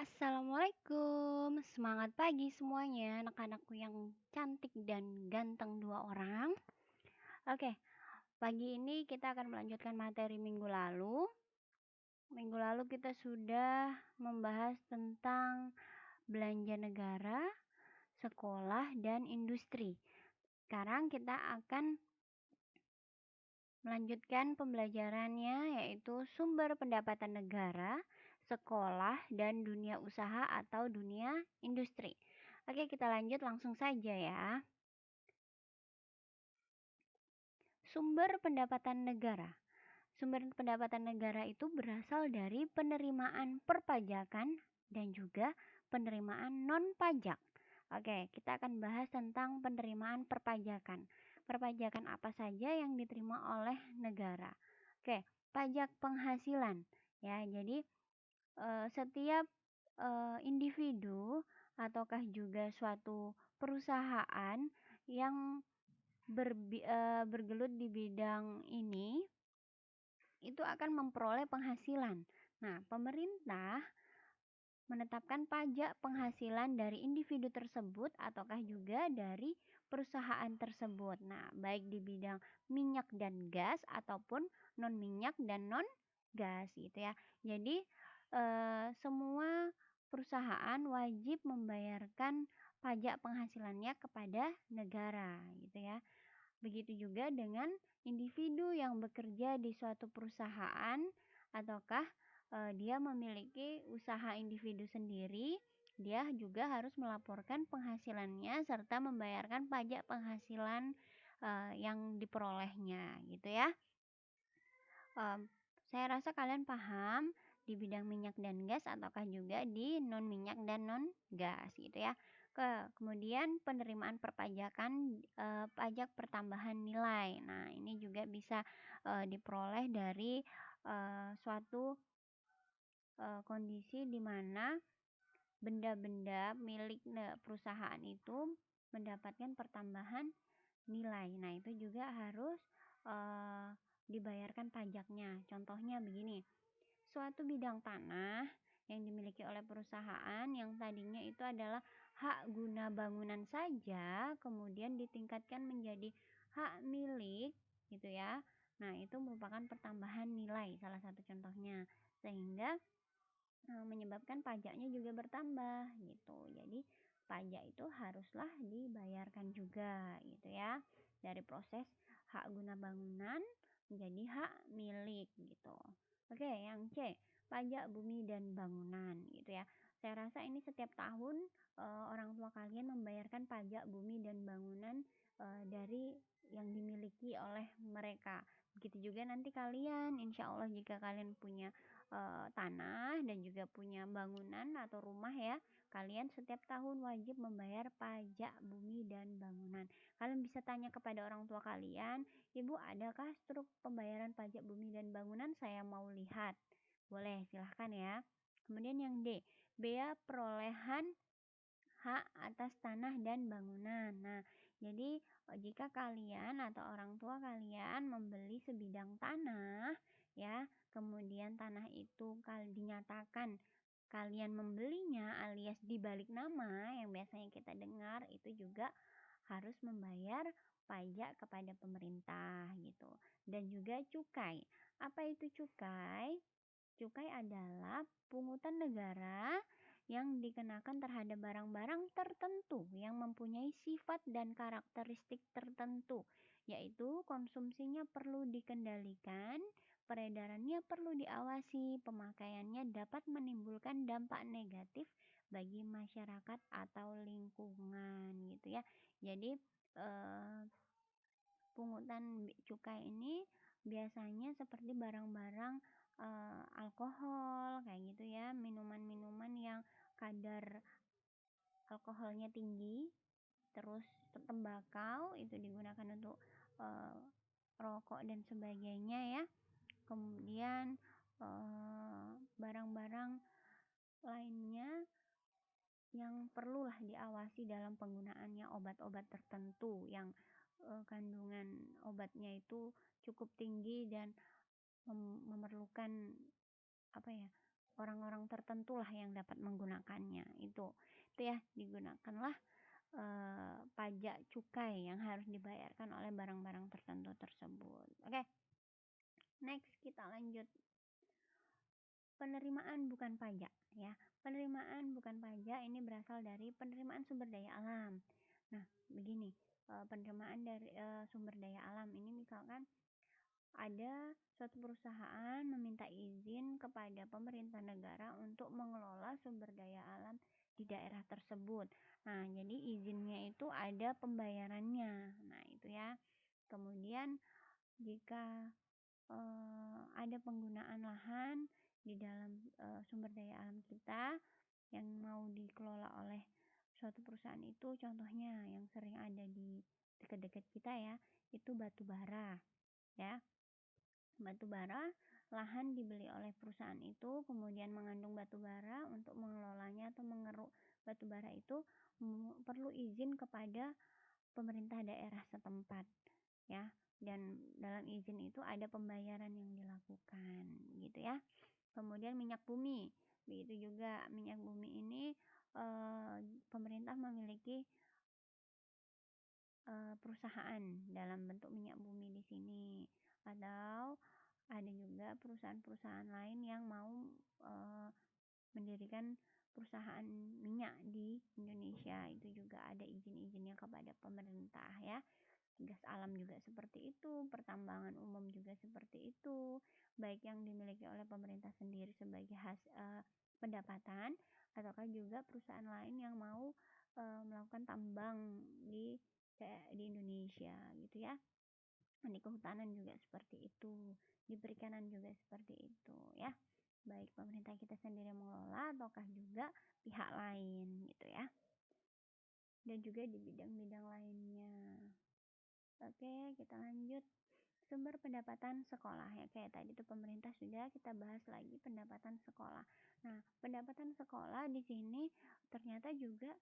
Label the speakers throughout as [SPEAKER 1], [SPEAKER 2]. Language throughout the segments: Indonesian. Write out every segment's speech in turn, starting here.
[SPEAKER 1] Assalamualaikum, semangat pagi semuanya, anak-anakku yang cantik dan ganteng dua orang. Oke, pagi ini kita akan melanjutkan materi minggu lalu. Minggu lalu kita sudah membahas tentang belanja negara, sekolah, dan industri. Sekarang kita akan melanjutkan pembelajarannya, yaitu sumber pendapatan negara, sekolah, dan dunia usaha atau dunia industri. Oke, kita lanjut langsung saja ya. Sumber pendapatan negara. Sumber pendapatan negara itu berasal dari penerimaan perpajakan dan juga penerimaan non-pajak. Oke, kita akan bahas tentang penerimaan perpajakan. Perpajakan apa saja yang diterima oleh negara? Oke, pajak penghasilan. Ya, jadi setiap individu ataukah juga suatu perusahaan yang bergelut di bidang ini itu akan memperoleh penghasilan. Nah, pemerintah menetapkan pajak penghasilan dari individu tersebut ataukah juga dari perusahaan tersebut. Nah, baik di bidang minyak dan gas ataupun non minyak dan non gas gitu ya. Jadi semua perusahaan wajib membayarkan pajak penghasilannya kepada negara gitu ya. Begitu juga dengan individu yang bekerja di suatu perusahaan ataukah dia memiliki usaha individu sendiri, dia juga harus melaporkan penghasilannya serta membayarkan pajak penghasilan yang diperolehnya gitu ya. Saya rasa kalian paham di bidang minyak dan gas ataukah juga di non minyak dan non gas gitu ya. Kemudian penerimaan perpajakan pajak pertambahan nilai. Nah, ini juga bisa diperoleh dari suatu kondisi di mana benda-benda milik perusahaan itu mendapatkan pertambahan nilai. Nah, itu juga harus dibayarkan pajaknya. Contohnya begini, suatu bidang tanah yang dimiliki oleh perusahaan yang tadinya itu adalah hak guna bangunan saja, kemudian ditingkatkan menjadi hak milik gitu ya. Nah, itu merupakan pertambahan nilai salah satu contohnya. Sehingga menyebabkan pajaknya juga bertambah gitu. Jadi pajak itu haruslah dibayarkan juga gitu ya. Dari proses hak guna bangunan menjadi hak milik gitu. Oke, yang C, pajak bumi dan bangunan gitu ya. Saya rasa ini setiap tahun orang tua kalian membayarkan pajak bumi dan bangunan dari yang dimiliki oleh mereka. Begitu juga nanti kalian, insya Allah jika kalian punya tanah dan juga punya bangunan atau rumah ya, kalian setiap tahun wajib membayar pajak bumi dan bangunan. Kalian bisa tanya kepada orang tua kalian, Ibu, adakah struk pembayaran pajak bumi dan bangunan? Saya mau lihat. Boleh, silahkan ya. Kemudian yang D, bea perolehan hak atas tanah dan bangunan. Nah, jadi jika kalian atau orang tua kalian membeli sebidang tanah ya, kemudian tanah itu dinyatakan kalian membelinya alias dibalik nama yang biasanya kita dengar, itu juga harus membayar pajak kepada pemerintah gitu. Dan juga cukai. Apa itu cukai? Cukai adalah pungutan negara yang dikenakan terhadap barang-barang tertentu yang mempunyai sifat dan karakteristik tertentu, yaitu konsumsinya perlu dikendalikan, peredarannya perlu diawasi, pemakaiannya dapat menimbulkan dampak negatif bagi masyarakat atau lingkungan gitu ya. Jadi pungutan cukai ini biasanya seperti barang-barang alkohol kayak gitu ya, minuman-minuman yang kadar alkoholnya tinggi, terus tembakau itu digunakan untuk uh, rokok dan sebagainya ya. Kemudian barang-barang lainnya yang perlulah diawasi dalam penggunaannya, obat-obat tertentu yang kandungan obatnya itu cukup tinggi dan memerlukan apa ya, orang-orang tertentu lah yang dapat menggunakannya. Itu ya, digunakanlah pajak cukai yang harus dibayarkan oleh barang-barang tertentu tersebut. Oke. Next kita lanjut. Penerimaan bukan pajak ya. Penerimaan bukan pajak ini berasal dari penerimaan sumber daya alam. Nah, begini, penerimaan dari sumber daya alam ini misalkan ada suatu perusahaan meminta izin kepada pemerintah negara untuk mengelola sumber daya alam di daerah tersebut. Nah, jadi izinnya itu ada pembayarannya. Nah, itu ya. Kemudian jika ada penggunaan lahan di dalam sumber daya alam kita yang mau dikelola oleh suatu perusahaan itu, contohnya yang sering ada di dekat-dekat kita ya, itu batu bara ya. Batu bara, lahan dibeli oleh perusahaan itu, kemudian mengandung batu bara. Untuk mengelolanya atau mengeruk batu bara itu perlu izin kepada pemerintah daerah setempat ya, dan dalam izin itu ada pembayaran yang dilakukan gitu ya. Kemudian minyak bumi, begitu juga minyak bumi ini pemerintah memiliki perusahaan dalam bentuk minyak bumi di sini, atau ada juga perusahaan-perusahaan lain yang mau mendirikan perusahaan minyak di Indonesia, itu juga ada izin-izinnya kepada pemerintah ya. Gas alam juga seperti itu, pertambangan umum juga seperti itu, baik yang dimiliki oleh pemerintah sendiri sebagai pendapatan, ataukah juga perusahaan lain yang mau melakukan tambang di Indonesia gitu ya. Di kehutanan juga seperti itu, di perikanan juga seperti itu ya, baik pemerintah kita sendiri mengelola ataukah juga pihak lain gitu ya, dan juga di bidang-bidang lainnya. Oke, kita lanjut. Sumber pendapatan sekolah ya, kayak tadi itu pemerintah sudah, kita bahas lagi pendapatan sekolah. Nah, pendapatan sekolah di sini ternyata juga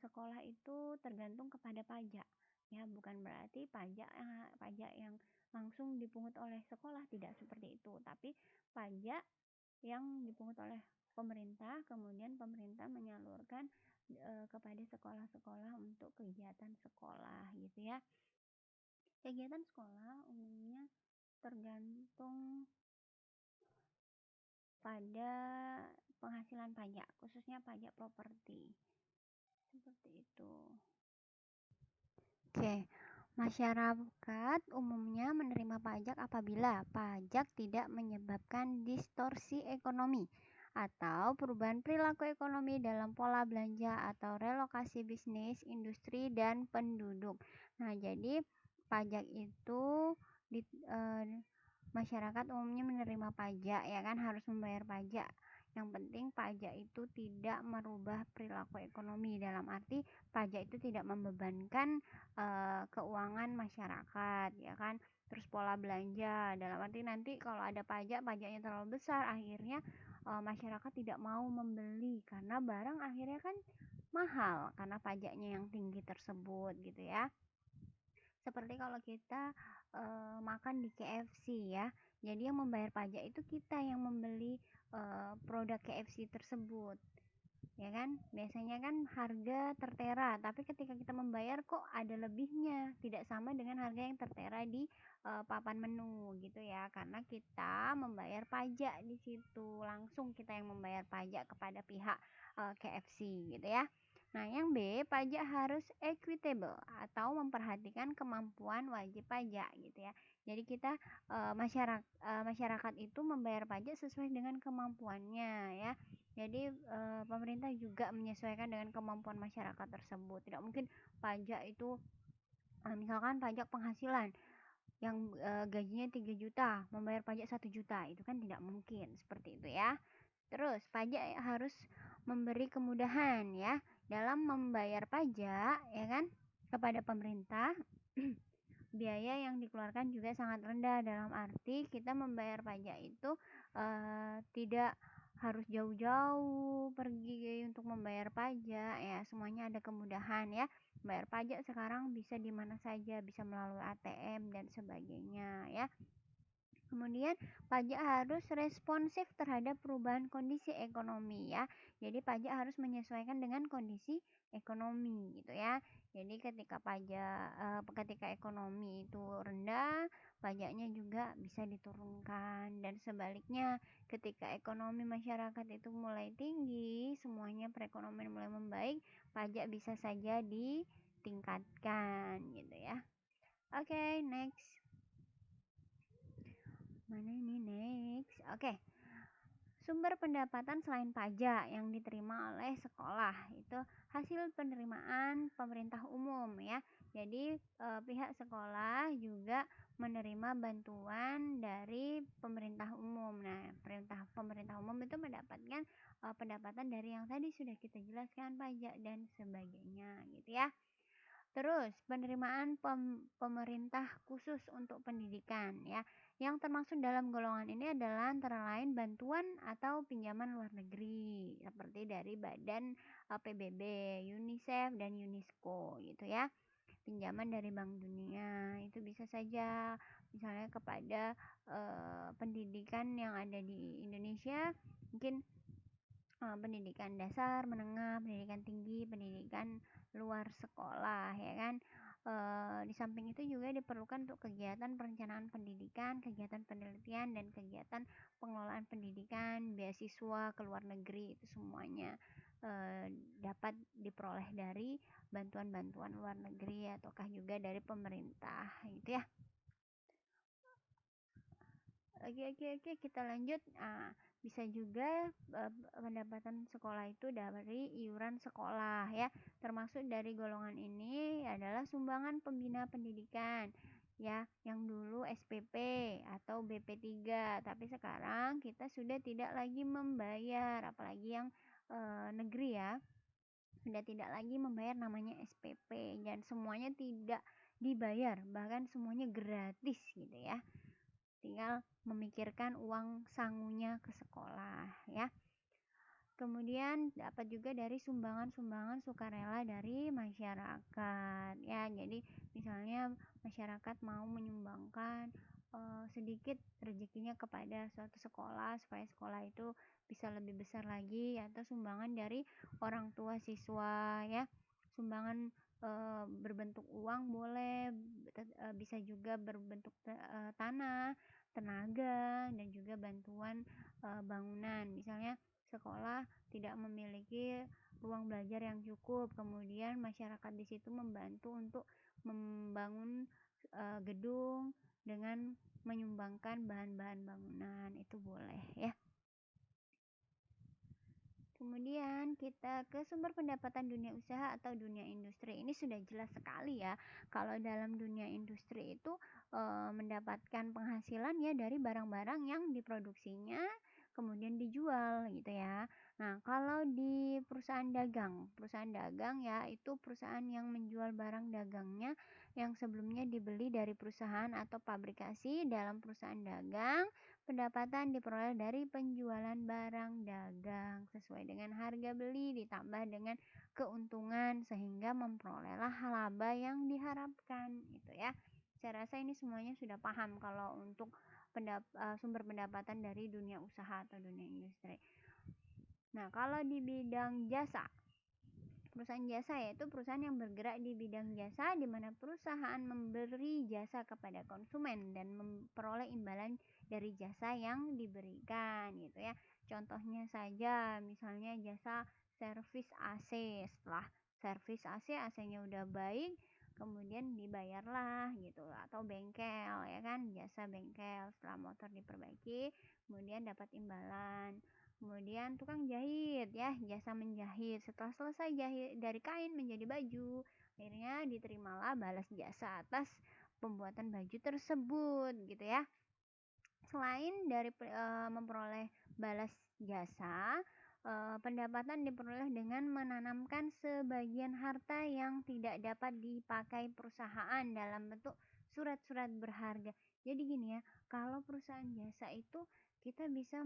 [SPEAKER 1] sekolah itu tergantung kepada pajak ya, bukan berarti pajak yang langsung dipungut oleh sekolah, tidak seperti itu, tapi pajak yang dipungut oleh pemerintah, kemudian pemerintah menyalurkan kepada sekolah-sekolah untuk kegiatan sekolah gitu ya. Kegiatan sekolah umumnya tergantung pada penghasilan pajak, khususnya pajak properti. Seperti itu. Oke, masyarakat umumnya menerima pajak apabila pajak tidak menyebabkan distorsi ekonomi atau perubahan perilaku ekonomi dalam pola belanja atau relokasi bisnis, industri, dan penduduk. Nah, jadi pajak itu masyarakat umumnya menerima pajak ya kan, harus membayar pajak. Yang penting pajak itu tidak merubah perilaku ekonomi, dalam arti pajak itu tidak membebankan keuangan masyarakat ya kan. Terus pola belanja, dalam arti nanti kalau ada pajaknya terlalu besar, akhirnya masyarakat tidak mau membeli karena barang akhirnya kan mahal karena pajaknya yang tinggi tersebut gitu ya. Seperti kalau kita makan di KFC ya, jadi yang membayar pajak itu kita yang membeli produk KFC tersebut ya kan. Biasanya kan harga tertera, tapi ketika kita membayar kok ada lebihnya, tidak sama dengan harga yang tertera di papan menu gitu ya, karena kita membayar pajak di situ, langsung kita yang membayar pajak kepada pihak KFC gitu ya. Nah, yang B, pajak harus equitable atau memperhatikan kemampuan wajib pajak gitu ya. Jadi kita masyarakat itu membayar pajak sesuai dengan kemampuannya ya. Jadi pemerintah juga menyesuaikan dengan kemampuan masyarakat tersebut. Tidak mungkin pajak itu misalkan pajak penghasilan yang gajinya 3 juta membayar pajak 1 juta, itu kan tidak mungkin seperti itu ya. Terus pajak harus memberi kemudahan ya dalam membayar pajak ya kan kepada pemerintah. Biaya yang dikeluarkan juga sangat rendah, dalam arti kita membayar pajak itu tidak harus jauh-jauh pergi untuk membayar pajak ya, semuanya ada kemudahan ya. Bayar pajak sekarang bisa di mana saja, bisa melalui ATM dan sebagainya ya. Kemudian pajak harus responsif terhadap perubahan kondisi ekonomi ya. Jadi pajak harus menyesuaikan dengan kondisi ekonomi gitu ya. Jadi ketika ekonomi itu rendah, pajaknya juga bisa diturunkan, dan sebaliknya ketika ekonomi masyarakat itu mulai tinggi, semuanya perekonomian mulai membaik, pajak bisa saja ditingkatkan gitu ya. Oke, next. Mana ini next? Oke. Sumber pendapatan selain pajak yang diterima oleh sekolah itu hasil penerimaan pemerintah umum ya. Jadi pihak sekolah juga menerima bantuan dari pemerintah umum. Nah, pemerintah umum itu mendapatkan pendapatan dari yang tadi sudah kita jelaskan, pajak dan sebagainya gitu ya. Terus, penerimaan pemerintah khusus untuk pendidikan ya. Yang termasuk dalam golongan ini adalah antara lain bantuan atau pinjaman luar negeri seperti dari Badan PBB, UNICEF dan UNESCO gitu ya. Pinjaman dari Bank Dunia itu bisa saja misalnya kepada pendidikan yang ada di Indonesia, mungkin pendidikan dasar, menengah, pendidikan tinggi, pendidikan luar sekolah ya kan. Di samping itu juga diperlukan untuk kegiatan perencanaan pendidikan, kegiatan penelitian dan kegiatan pengelolaan pendidikan, beasiswa ke luar negeri, itu semuanya dapat diperoleh dari bantuan-bantuan luar negeri ataukah juga dari pemerintah gitu ya. Oke, kita lanjut. Bisa juga pendapatan sekolah itu dari iuran sekolah ya. Termasuk dari golongan ini adalah sumbangan pembina pendidikan ya, yang dulu SPP atau BP3, tapi sekarang kita sudah tidak lagi membayar, apalagi yang negeri ya. Sudah tidak lagi membayar namanya SPP, dan semuanya tidak dibayar, bahkan semuanya gratis gitu ya. Tinggal memikirkan uang sangunya ke sekolah ya. Kemudian dapat juga dari sumbangan-sumbangan sukarela dari masyarakat ya. Jadi misalnya masyarakat mau menyumbangkan sedikit rezekinya kepada suatu sekolah supaya sekolah itu bisa lebih besar lagi, atau sumbangan dari orang tua siswa ya. Sumbangan berbentuk uang boleh, bisa juga berbentuk tanah, tenaga, dan juga bantuan bangunan. Misalnya sekolah tidak memiliki ruang belajar yang cukup, kemudian masyarakat di situ membantu untuk membangun gedung dengan menyumbangkan bahan-bahan bangunan, itu boleh ya. Kemudian kita ke sumber pendapatan dunia usaha atau dunia industri. Ini sudah jelas sekali ya. Kalau dalam dunia industri itu mendapatkan penghasilan ya dari barang-barang yang diproduksinya kemudian dijual gitu ya. Nah, kalau di perusahaan dagang ya, itu perusahaan yang menjual barang dagangnya yang sebelumnya dibeli dari perusahaan atau pabrikasi dalam perusahaan dagang. Pendapatan diperoleh dari penjualan barang dagang sesuai dengan harga beli ditambah dengan keuntungan sehingga memperolehlah laba yang diharapkan gitu ya. Saya rasa ini semuanya sudah paham kalau untuk sumber pendapatan dari dunia usaha atau dunia industri. Nah, kalau di bidang jasa, perusahaan jasa yaitu perusahaan yang bergerak di bidang jasa di mana perusahaan memberi jasa kepada konsumen dan memperoleh imbalan dari jasa yang diberikan gitu ya. Contohnya saja misalnya jasa servis AC. Setelah servis AC-nya udah baik, kemudian dibayarlah gitu, atau bengkel ya kan, jasa bengkel setelah motor diperbaiki kemudian dapat imbalan. Kemudian tukang jahit ya, jasa menjahit. Setelah selesai jahit dari kain menjadi baju, akhirnya diterimalah balas jasa atas pembuatan baju tersebut gitu ya. Selain dari memperoleh balas jasa, pendapatan diperoleh dengan menanamkan sebagian harta yang tidak dapat dipakai perusahaan dalam bentuk surat-surat berharga. Jadi gini ya, kalau perusahaan jasa itu kita bisa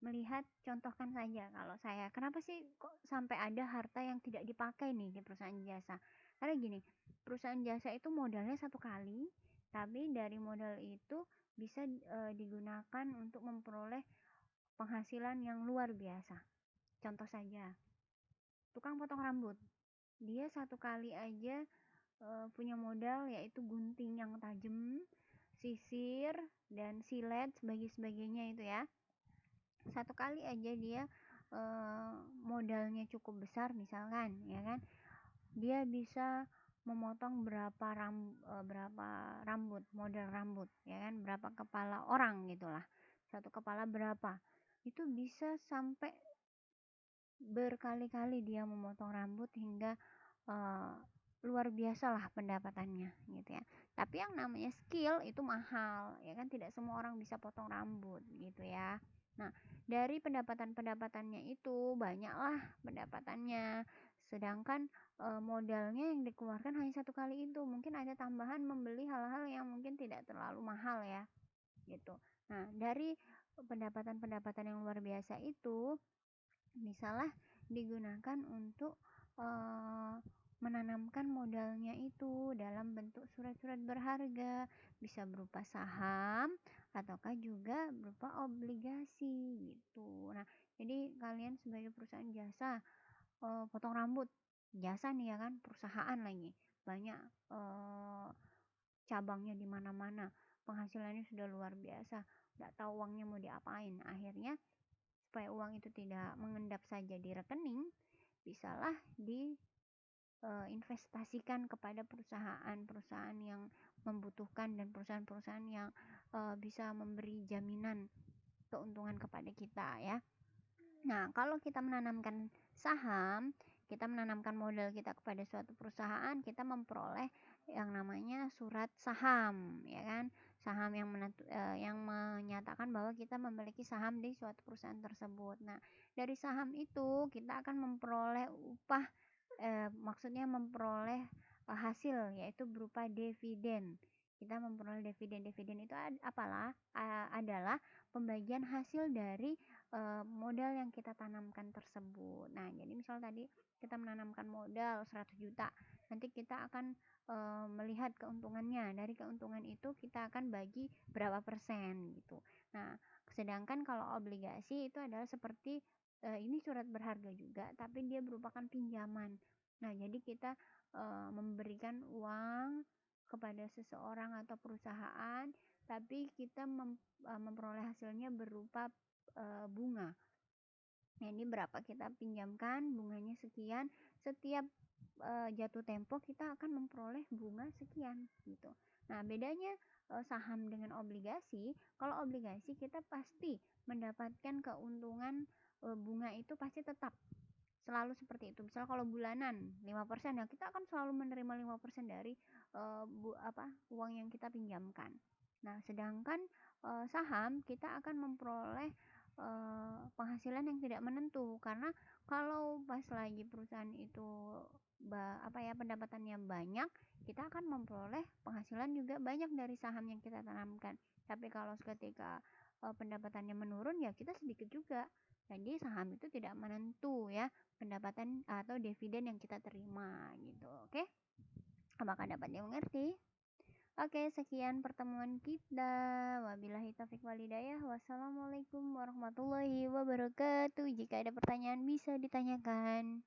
[SPEAKER 1] melihat, contohkan saja kalau saya, kenapa sih kok sampai ada harta yang tidak dipakai nih di perusahaan jasa? Karena gini, perusahaan jasa itu modalnya satu kali, tapi dari modal itu bisa digunakan untuk memperoleh penghasilan yang luar biasa. Contoh saja, tukang potong rambut. Dia satu kali aja punya modal yaitu gunting yang tajam, sisir, dan silet sebagainya itu ya. Satu kali aja dia modalnya cukup besar misalkan, ya kan? Dia bisa memotong berapa rambut, model rambut, ya kan? Berapa kepala orang gitulah. Satu kepala berapa? Itu bisa sampai berkali-kali dia memotong rambut hingga uh, luar biasa lah pendapatannya gitu ya. Tapi yang namanya skill itu mahal ya kan, tidak semua orang bisa potong rambut gitu ya. Nah, dari pendapatan-pendapatannya itu banyaklah pendapatannya. Sedangkan modalnya yang dikeluarkan hanya satu kali itu, mungkin ada tambahan membeli hal-hal yang mungkin tidak terlalu mahal ya gitu. Nah, dari pendapatan-pendapatan yang luar biasa itu misalnya digunakan untuk menanamkan modalnya itu dalam bentuk surat-surat berharga, bisa berupa saham ataukah juga berupa obligasi gitu. Nah, jadi kalian sebagai perusahaan jasa potong rambut, jasa nih ya kan, perusahaan lagi banyak cabangnya di mana-mana, penghasilannya sudah luar biasa, nggak tahu uangnya mau diapain. Akhirnya supaya uang itu tidak mengendap saja di rekening, bisalah diinvestasikan kepada perusahaan-perusahaan yang membutuhkan dan perusahaan-perusahaan yang bisa memberi jaminan keuntungan kepada kita ya. Nah, kalau kita menanamkan saham, kita menanamkan modal kita kepada suatu perusahaan, kita memperoleh yang namanya surat saham, ya kan? Saham yang menyatakan bahwa kita memiliki saham di suatu perusahaan tersebut. Nah, dari saham itu kita akan memperoleh upah, maksudnya memperoleh hasil yaitu berupa dividen. Kita memperoleh dividen. Dividen itu adalah pembagian hasil dari modal yang kita tanamkan tersebut. Nah, jadi misal tadi kita menanamkan modal 100 juta, nanti kita akan melihat keuntungannya. Dari keuntungan itu kita akan bagi berapa persen gitu. Nah, sedangkan kalau obligasi itu adalah seperti ini surat berharga juga, tapi dia merupakan pinjaman. Nah, jadi kita memberikan uang kepada seseorang atau perusahaan, tapi kita memperoleh hasilnya berupa bunga. Nah, ini berapa kita pinjamkan, bunganya sekian, setiap jatuh tempo kita akan memperoleh bunga sekian gitu. Nah, bedanya saham dengan obligasi, kalau obligasi kita pasti mendapatkan keuntungan, bunga itu pasti tetap selalu seperti itu. Misal kalau bulanan 5%, ya kita akan selalu menerima 5% dari uang yang kita pinjamkan. Nah, sedangkan saham kita akan memperoleh penghasilan yang tidak menentu, karena kalau pas lagi perusahaan itu pendapatannya banyak, kita akan memperoleh penghasilan juga banyak dari saham yang kita tanamkan. Tapi kalau ketika pendapatannya menurun, ya kita sedikit juga. Jadi saham itu tidak menentu ya pendapatan atau dividen yang kita terima gitu. Oke, apakah dapat dimengerti? Oke, sekian pertemuan kita. Wabillahi taufiq walhidayah. Wassalamualaikum warahmatullahi wabarakatuh. Jika ada pertanyaan bisa ditanyakan.